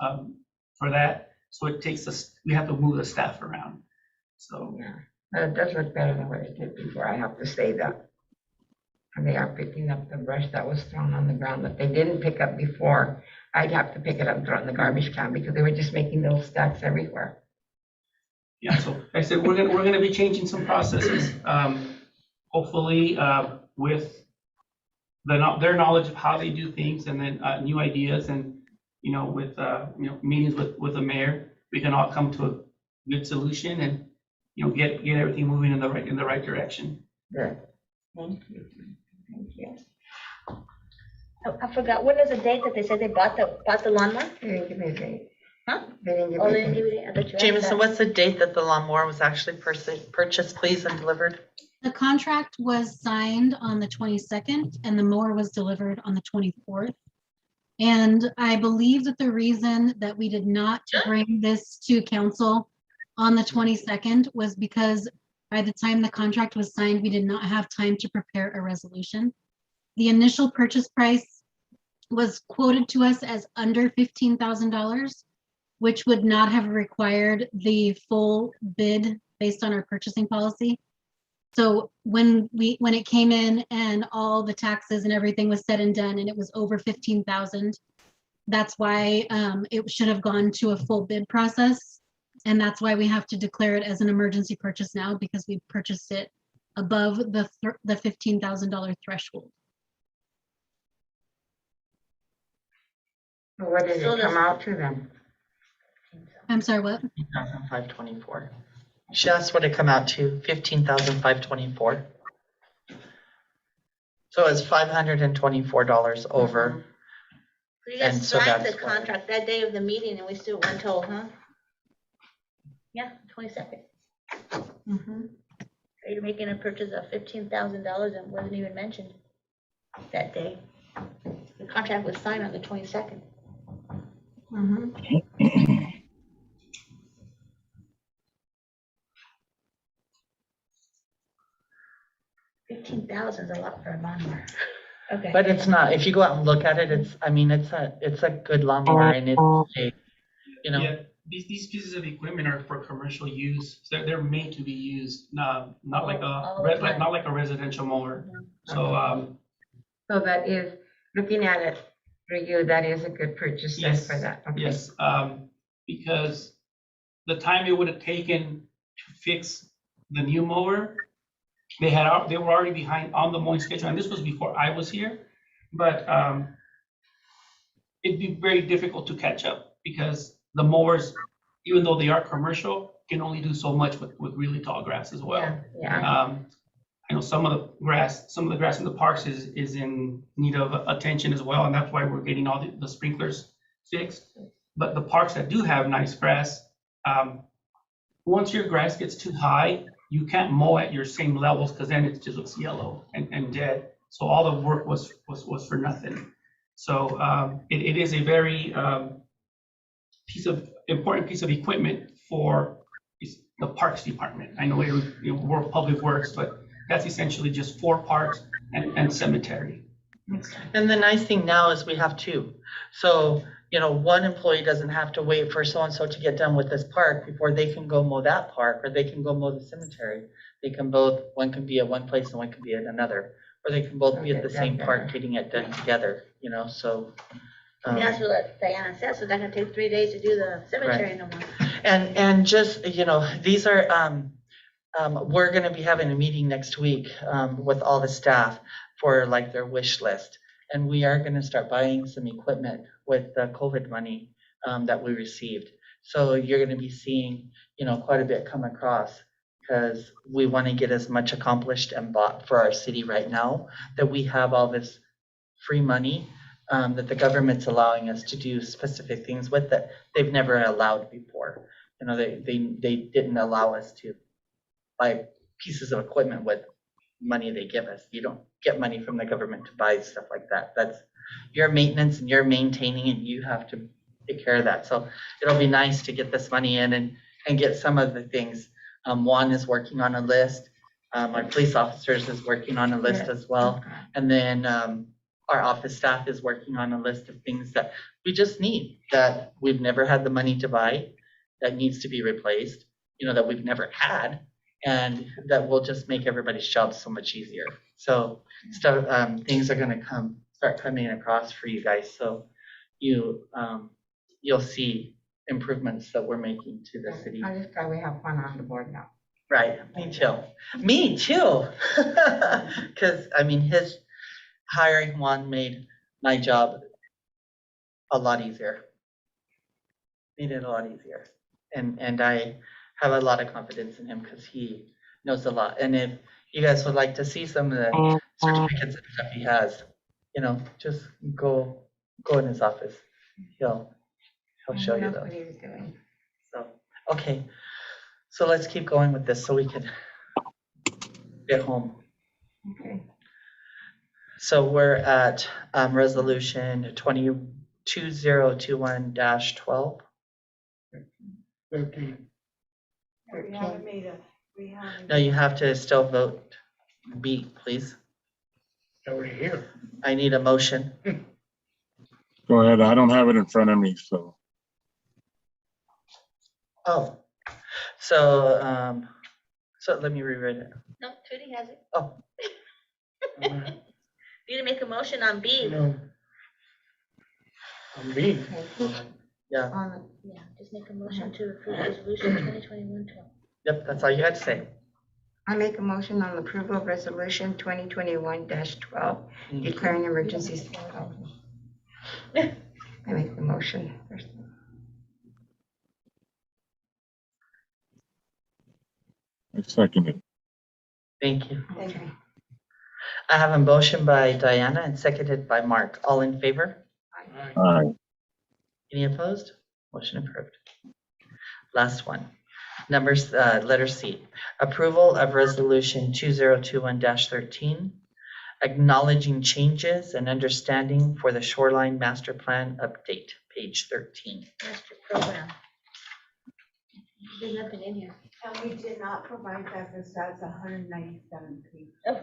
for that, so it takes us, we have to move the staff around. So Yeah, it does look better than what it did before, I have to say that. And they are picking up the brush that was thrown on the ground that they didn't pick up before. I'd have to pick it up and throw it in the garbage can because they were just making little stacks everywhere. yeah, so like I said, we're gonna be changing some processes. Hopefully, with their knowledge of how they do things, and then new ideas, and with meetings with the mayor, we can all come to a good solution and get everything moving in the right direction. Good. Thank you. Thank you. I forgot, when is the date that they said they bought the lawnmower? They didn't give me a date. Huh? They didn't give Oh, me they a didn't date. give you the, I thought you asked Jameson, that. what's the date that the lawnmower was actually purchased, please, and delivered? The contract was signed on the 22nd and the mower was delivered on the 24th. And I believe that the reason that we did not bring this to council on the 22nd was because by the time the contract was signed, we did not have time to prepare a resolution. The initial purchase price was quoted to us as under $15,000, which would not have required the full bid based on our purchasing policy. So when it came in and all the taxes and everything was said and done and it was over 15,000, that's why it should have gone to a full bid process. And that's why we have to declare it as an emergency purchase now, because we purchased it above the $15,000 threshold. So what did So it come out to then? I'm sorry, what? 15,524. She asked what it come out to, 15,524. So it's $524 over. So you And guys so signed the that's why. contract that day of the meeting and we still weren't told, huh? Yeah, 22nd. Mm-hmm. So you're making a purchase of $15,000 and wasn't even mentioned that day. The contract was signed on the 22nd. Mm-hmm. 15,000 is a lot for a lawnmower. Okay. But it's not, if you go out and look at it, it's a good lawnmower, and it's, Yeah, these pieces of equipment are for commercial use. So they're made to be used, not like All the time. not like a residential mower. So So that is, looking at it for you, that is a good purchase then yes, for that. Okay. yes, because the time it would have taken to fix the new mower, they were already behind on the mowing schedule, and this was before I was here. But it'd be very difficult to catch up because the mowers, even though they are commercial, can only do so much with really tall grass as well. Yeah. I know some of the grass in the parks is in need of attention as well, and that's why we're getting all the sprinklers fixed. But the parks that do have nice grass, once your grass gets too high, you can't mow at your same levels because then it just looks yellow and dead. So all the work was for nothing. So it is a very important piece of equipment for the Parks Department. I know we're Public Works, but that's essentially just for parks and cemetery. and the nice thing now is we have two. So, one employee doesn't have to wait for so-and-so to get done with this park before they can go mow that park, or they can go mow the cemetery. They can one can be at one place and one can be at another, or they can both be at the same park getting it done together, so. That's what Diana said, so they're gonna take 3 days to do the cemetery no more. And just, these are, we're gonna be having a meeting next week with all the staff for like their wish list. And we are gonna start buying some equipment with the COVID money that we received. So you're gonna be seeing, quite a bit come across, because we wanna get as much accomplished and bought for our city right now, that we have all this free money that the government's allowing us to do specific things with that they've never allowed before. They didn't allow us to buy pieces of equipment with money they give us. You don't get money from the government to buy stuff like that. That's your maintenance and you're maintaining, and you have to take care of that. So it'll be nice to get this money in and get some of the things. Juan is working on a list. Our police officers is working on a list as well. And then our office staff is working on a list of things that we just need, that we've never had the money to buy, that needs to be replaced, that we've never had, and that will just make everybody's job so much easier. So things are gonna start coming across for you guys. So you'll see improvements that we're making to the city. I just glad we have one on the board now. Right, me too. Me too. Because, his hiring Juan made my job a lot easier. Made it a lot easier. And I have a lot of confidence in him because he knows a lot. And if you guys would like to see some of the certificates and stuff he has, just go in his office. He'll show you That's those. what he was doing. So, okay. So let's keep going with this so we can get home. Okay. So we're at resolution 2021-12. 13. We haven't made No, you have to still vote B, please. Already here. I need a motion. Go ahead. I don't have it in front of me, so. Oh, so let me reread it. No, Trudy has it. Oh, You need to make a motion on B. No. I'm B. yeah. Yeah, just make a motion to approve resolution 2021-12. Yep, that's all you had to say. I make a motion on approval of resolution 2021-12, declaring emergencies. I make the motion. I second it. Thank you. Okay. I have a motion by Diana and seconded by Mark. All in favor? Aye. Any opposed? Motion approved. Last one. Letter C. Approval of resolution 2021-13, acknowledging changes and understanding for the shoreline master plan update, page 13. Master program. There's nothing in here. And we did not provide that because that's 197 pages. Oh,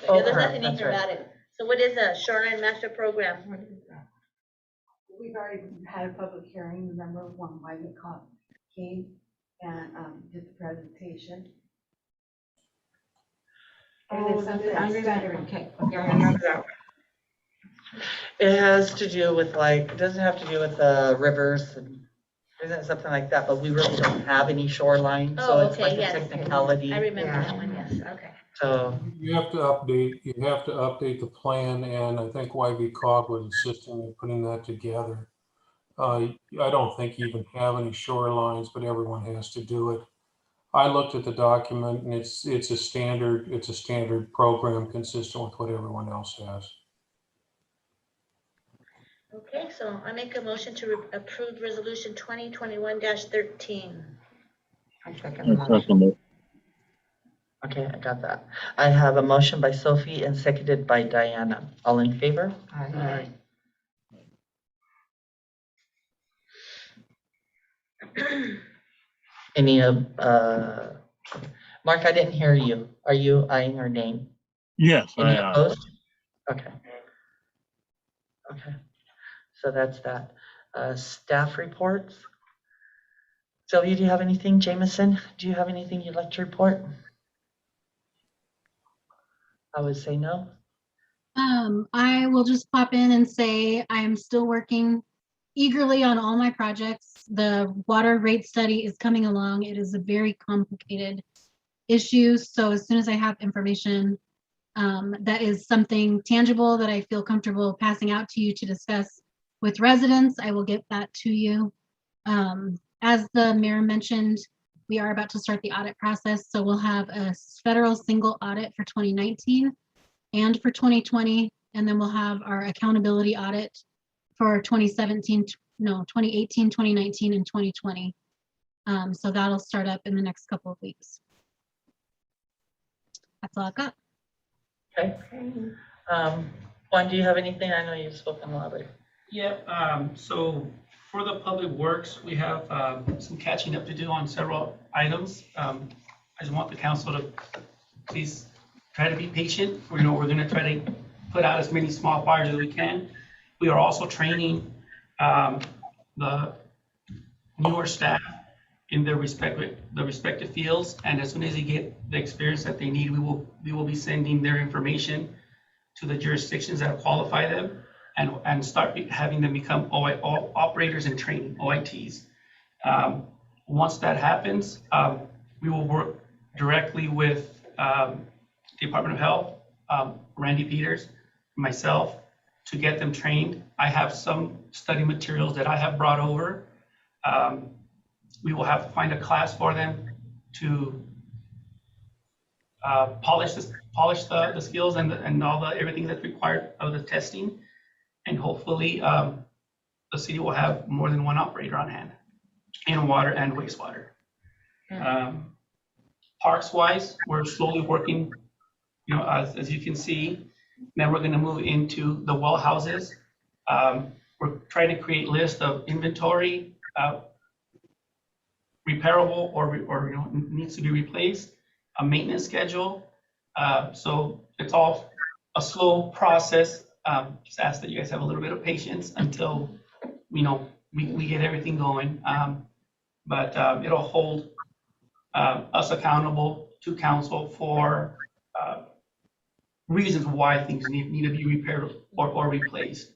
Oh, there's nothing in that's here right. about it. So what is a shoreline master program? We've already had a public hearing, remember, when Wyman came and did the presentation. And Oh, it's that's something it. I that's remember. better. Okay, I remember that. It has to do with it doesn't have to do with rivers and isn't it something like that, but we really don't have any shoreline, so Oh, it's okay, like a yes. technicality. I remember Yeah. that one, yes, okay. So, You have to update the plan, and I think YV-COG was insisting on putting that together. I don't think you even have any shorelines, but everyone has to do it. I looked at the document, and it's a standard program consistent with what everyone else has. Okay, so I make a motion to approve resolution 2021-13. I second I the motion. second it. okay, I got that. I have a motion by Sophie and seconded by Diana. All in favor? Aye. Any Mark, I didn't hear you. Are you eyeing her name? Yes, Any I am. opposed? Okay. Okay, so that's that. Staff reports. Sylvia, do you have anything? Jameson, do you have anything you'd like to report? I would say no. I will just pop in and say I'm still working eagerly on all my projects. The water rate study is coming along. It is a very complicated issue. So as soon as I have information that is something tangible that I feel comfortable passing out to you to discuss with residents, I will get that to you. As the mayor mentioned, we are about to start the audit process. So we'll have a federal single audit for 2019 and for 2020. And then we'll have our accountability audit for 2018, 2019, and 2020. So that'll start up in the next couple of weeks. That's all I've got. Okay. Juan, do you have anything? I know you've spoken a lot, but. Yeah, so for the public works, we have some catching up to do on several items. I just want the council to please try to be patient. We're gonna try to put out as many small fires as we can. We are also training the newer staff in their respective fields, and as soon as they get the experience that they need, we will be sending their information to the jurisdictions that qualify them and start having them become operators in training, OITs. Once that happens, we will work directly with Department of Health, Randy Peters, myself, to get them trained. I have some study materials that I have brought over. We will have to find a class for them to polish the skills and all everything that's required of the testing. And hopefully the city will have more than one operator on hand in water and wastewater. Parks wise, we're slowly working, as you can see. Now we're going to move into the well houses. We're trying to create lists of inventory, repairable or needs to be replaced, a maintenance schedule. So it's all a slow process. Just ask that you guys have a little bit of patience until we get everything going. But it'll hold us accountable to council for reasons why things need to be repaired or replaced.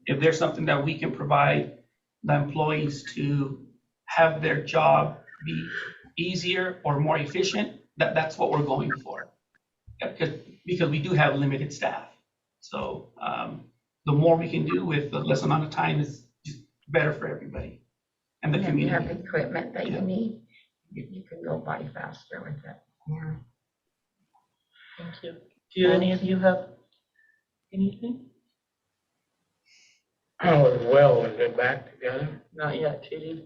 If there's something that we can provide the employees to have their job be easier or more efficient, that's what we're going for. Because we do have limited staff. So the more we can do with the less amount of time is just better for everybody and the And if you community. have equipment that you need, you can go by faster with it. Yeah. Thank you. Do any of you have anything? Oh, well, is it back together? Not yet, Judy.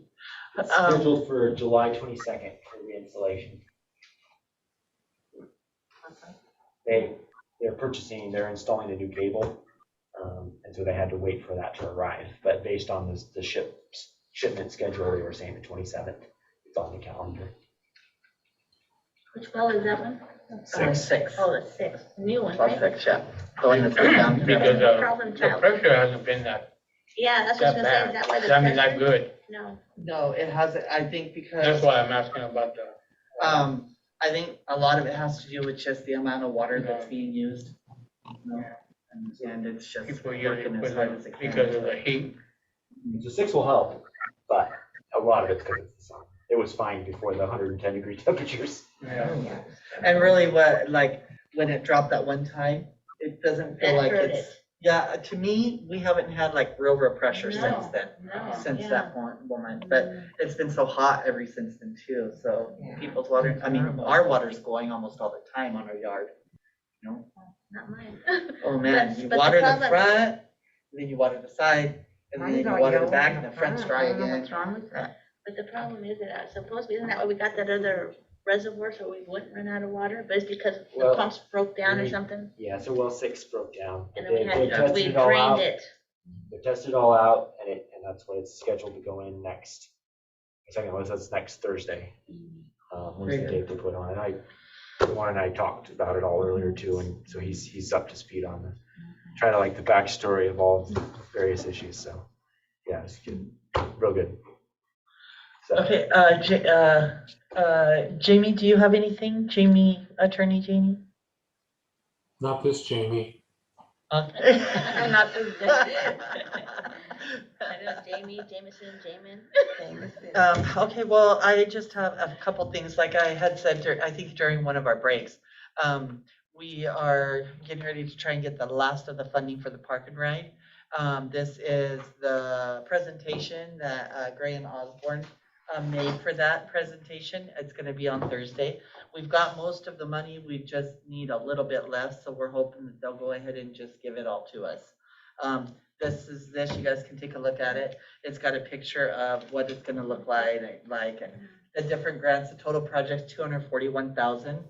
It's scheduled for July 22nd for the installation. They're installing a new cable, and so they had to wait for that to arrive. But based on the shipment schedule, they were saying the 27th. It's on the calendar. Which well is that one? Six. Oh, the sixth, new one, About right? 6, yeah. The one that's down. Because Problem the child. pressure hasn't been that Yeah, that's what I was gonna say, is that why the I mean, that pressure? good. No. No, it hasn't, I think because. That's why I'm asking about the. I think a lot of it has to do with just the amount of water that's being used. And it's just People working as hard as it can. because of the heat. So 6 will help, but a lot of it's because it's the sun. It was fine before the 110-degree temperatures. Yeah. And really when it dropped that one time, it doesn't feel That like hurt it's, yeah, to me, we haven't had like real pressure No, since then. no, Since yeah. that moment, but it's been so hot ever since then too, so Yeah. people's water, I mean, our water's going almost all the time on our yard, Not mine. Oh man, But- you but the water the problem- front, then you water the side, and then you water the back, and the front's dry I don't know again. what's wrong with that. But the problem is that supposedly, isn't that why we got that other reservoir, so we wouldn't run out of water? But it's because the Well, pumps broke down or we- something? Yeah, so well 6 broke down. And then we They had, tested we it all drained out. it. They tested it all out, and that's what it's scheduled to go in next. That's next Thursday. Was the date they put on it. Juan and I talked about it all earlier too, and so he's up to speed on the backstory of all the various issues. So yeah, it's good, real good. So, Okay, Jamie, do you have anything? Attorney Jamie? Not this Jamie. Okay. Not this day. I know Jamie, Jameson, Jamin. Okay, well, I just have a couple things, like I had said, I think during one of our breaks. We are getting ready to try and get the last of the funding for the park and ride. This is the presentation that Gray and Osborne made for that presentation. It's going to be on Thursday. We've got most of the money. We just need a little bit left, so we're hoping that they'll go ahead and just give it all to us. This. You guys can take a look at it. It's got a picture of what it's going to look like, and the different grants. The total project's $241,000.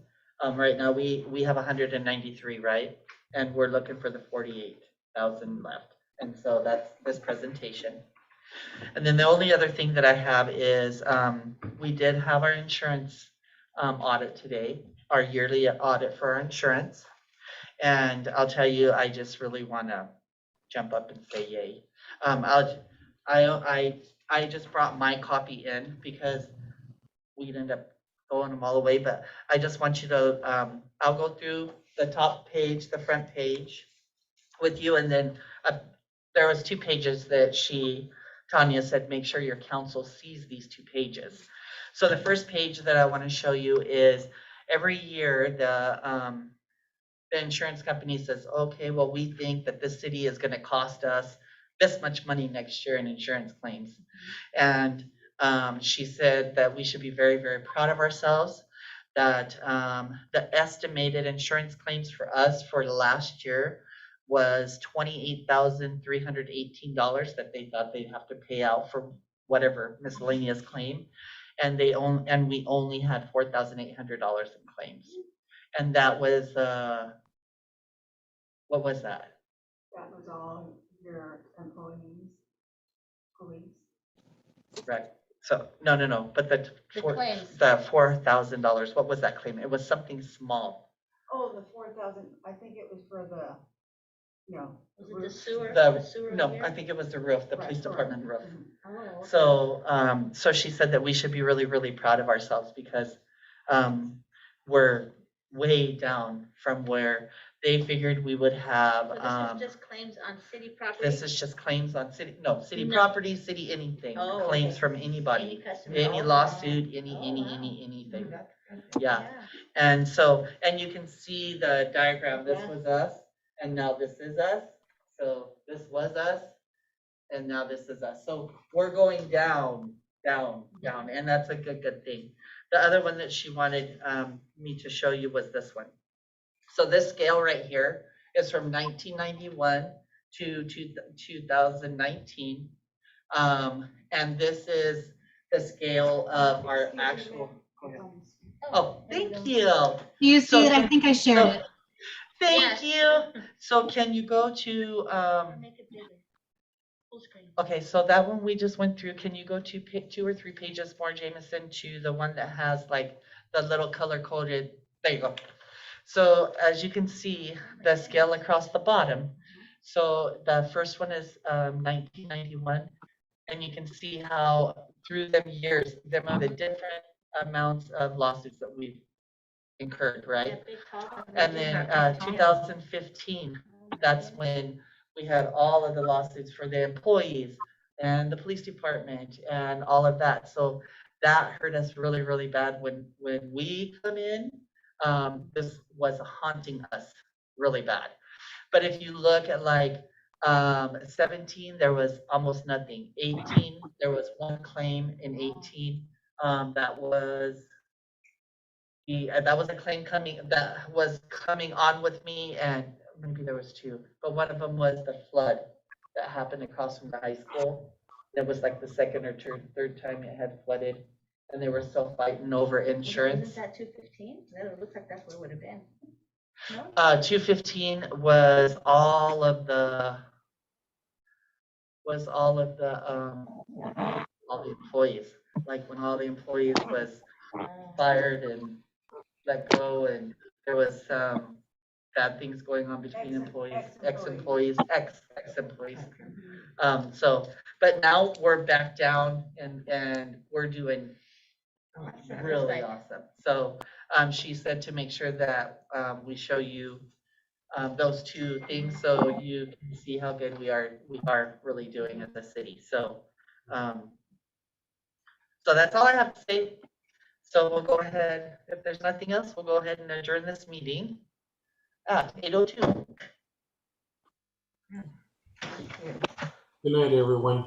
Right now we have 193, right? And we're looking for the 48,000 left. And so that's this presentation. And then the only other thing that I have is we did have our insurance audit today, our yearly audit for our insurance. And I'll tell you, I just really want to jump up and say yay. I just brought my copy in because we'd end up throwing them all away, but I just want you to, I'll go through the top page, the front page with you, and then there was 2 pages that Tanya said, make sure your council sees these 2 pages. So the first page that I want to show you is every year the insurance company says, okay, well, we think that this city is going to cost us this much money next year in insurance claims. And she said that we should be very, very proud of ourselves, that the estimated insurance claims for us for last year was $28,318 that they thought they'd have to pay out for whatever miscellaneous claim. And we only had $4,800 in claims. And that was, what was that? That was all your employees, police. Right. So, no, but The claims. the $4,000, what was that claim? It was something small. Oh, the 4,000, I think it was for the, no. Was it the sewer? No, here? I think it was the roof, the Right, police sorry. department roof. Oh, okay. So she said that we should be really, really proud of ourselves because we're way down from where they figured we would have. So this is just claims on city property? This is just claims on city No. property, city anything, Oh, claims okay. from anybody, Any customer? any Oh, lawsuit, wow. Oh, wow. anything. That's good. Yeah. And you can see the diagram, this was us, and now this is us. So this was us, and now this is us. So we're going down, and that's a good thing. The other one that she wanted me to show you was this one. So this scale right here is from 1991 to 2019. And this is the scale of our actual. Go ahead. Oh, thank you. Do you So see it? I can- think I shared it. Thank you. So can you go to, Make it bigger. Full screen. okay, so that one we just went through. Can you go to 2 or 3 pages more, Jameson, to the one that has like the little color coded? There you go. So as you can see, the scale across the bottom. So the first one is 1991, and you can see how through the years, there are the different amounts of lawsuits that we've incurred, right? That big top. And then 2015, that's when we had all of the lawsuits for the employees and the police department and all of that. So that hurt us really, really bad when we come in. This was haunting us really bad. But if you look at like 17, there was almost nothing. 18, there was 1 claim in 18. That was a claim that was coming on with me, and maybe there was 2, but one of them was the flood that happened across from the high school. It was like the second or third time it had flooded, and they were still fighting over insurance. Isn't that 215? It looks like that's what it would have been. No? 215 was all of the employees, like when all the employees was fired and let go, and there was some bad things going on between employees, ex-employees. But now we're back down and we're doing really awesome. So she said to make sure that we show you those 2 things so you can see how good we are really doing as a city. So so that's all I have to say. So we'll go ahead, if there's nothing else, we'll go ahead and adjourn this meeting at 8:02. Good night, everyone.